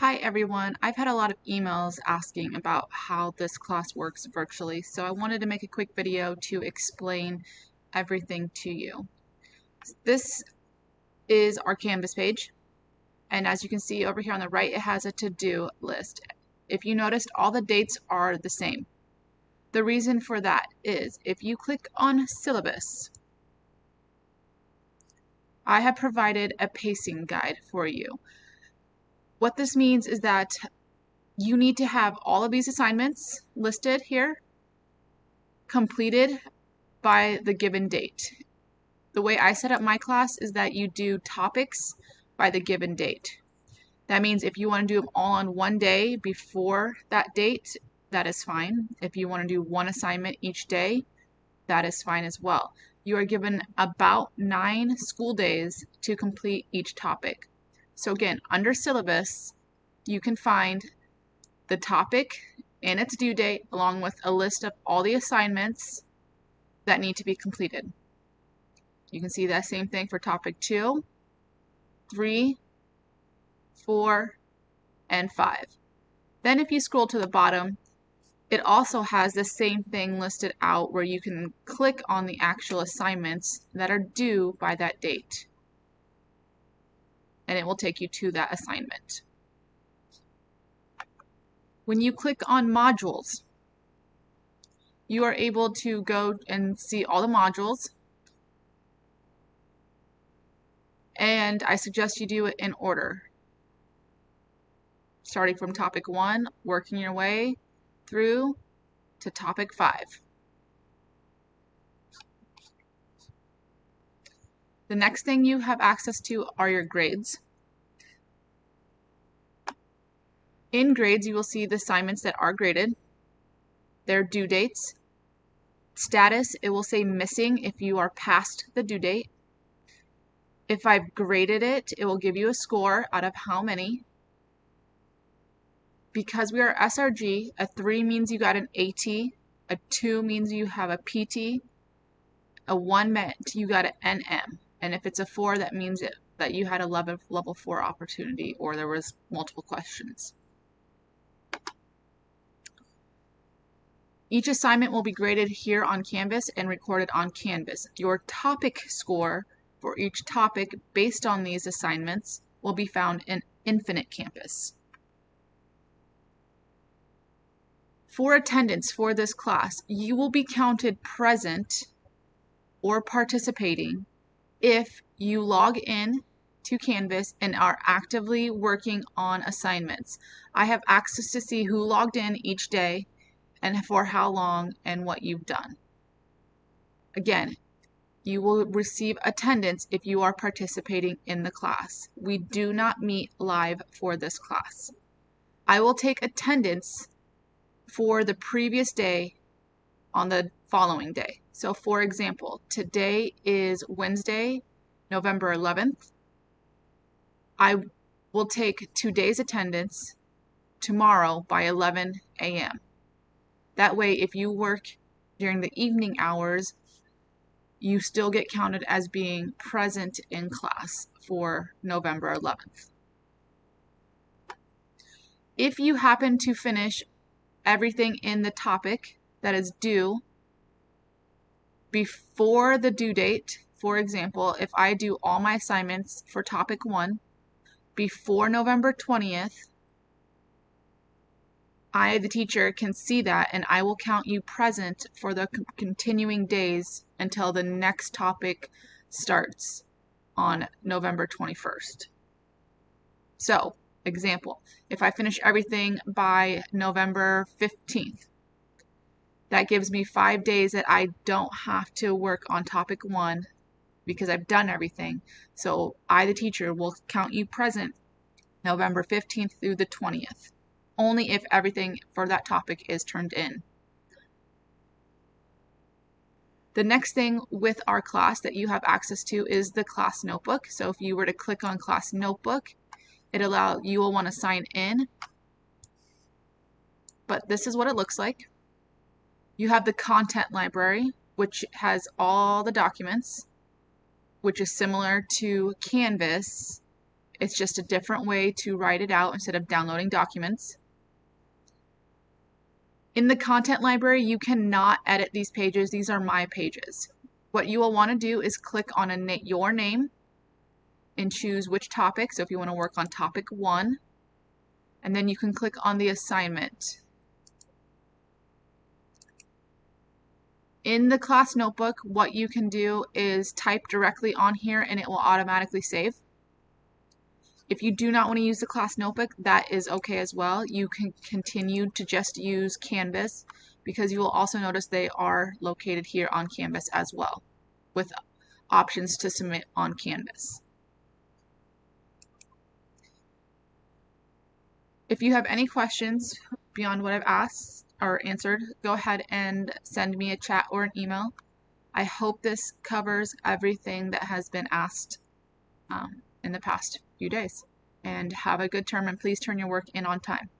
Hi everyone, I've had a lot of emails asking about how this class works virtually, so I wanted to make a quick video to explain everything to you. This is our Canvas page, and as you can see over here on the right, it has a to-do list. If you noticed, all the dates are the same. The reason for that is if you click on syllabus, I have provided a pacing guide for you. What this means is that you need to have all of these assignments listed here completed by the given date. The way I set up my class is that you do topics by the given date. That means if you want to do them all on one day before that date, that is fine. If you want to do one assignment each day, that is fine as well. You are given about 9 school days to complete each topic. So again, under syllabus, you can find the topic and its due date along with a list of all the assignments that need to be completed. You can see that same thing for topic 2, 3, 4, and 5. Then if you scroll to the bottom, it also has the same thing listed out where you can click on the actual assignments that are due by that date. And it will take you to that assignment. When you click on modules, you are able to go and see all the modules. And I suggest you do it in order, starting from topic 1, working your way through to topic 5. The next thing you have access to are your grades. In grades, you will see the assignments that are graded, their due dates. Status, it will say missing if you are past the due date. If I've graded it, it will give you a score out of how many. Because we are SRG, a 3 means you got an AT, a 2 means you have a PT, a 1 meant you got an NM, and if it's a 4, that means that you had a level 4 opportunity or there was multiple questions. Each assignment will be graded here on Canvas and recorded on Canvas. Your topic score for each topic based on these assignments will be found in Infinite Campus. For attendance for this class, you will be counted present or participating if you log in to Canvas and are actively working on assignments. I have access to see who logged in each day and for how long and what you've done. Again, you will receive attendance if you are participating in the class. We do not meet live for this class. I will take attendance for the previous day on the following day. So for example, today is Wednesday, November 11th. I will take today's attendance tomorrow by 11 a.m. That way, if you work during the evening hours, you still get counted as being present in class for November 11th. If you happen to finish everything in the topic that is due before the due date, for example, if I do all my assignments for topic 1 before November 20th, I, the teacher, can see that and I will count you present for the continuing days until the next topic starts on November 21st. So, example, if I finish everything by November 15th, that gives me 5 days that I don't have to work on topic 1 because I've done everything. So I, the teacher, will count you present November 15th through the 20th. Only if everything for that topic is turned in. The next thing with our class that you have access to is the class notebook. So if you were to click on class notebook, you will want to sign in. But this is what it looks like. You have the content library, which has all the documents, which is similar to Canvas. It's just a different way to write it out instead of downloading documents. In the content library, you cannot edit these pages. These are my pages. What you will want to do is click on your name and choose which topic. So if you want to work on topic 1, and then you can click on the assignment. In the class notebook, what you can do is type directly on here and it will automatically save. If you do not want to use the class notebook, that is okay as well. You can continue to just use Canvas, because you will also notice they are located here on Canvas as well, with options to submit on Canvas. If you have any questions beyond what I've asked or answered, go ahead and send me a chat or an email. I hope this covers everything that has been asked in the past few days. And have a good term, and please turn your work in on time.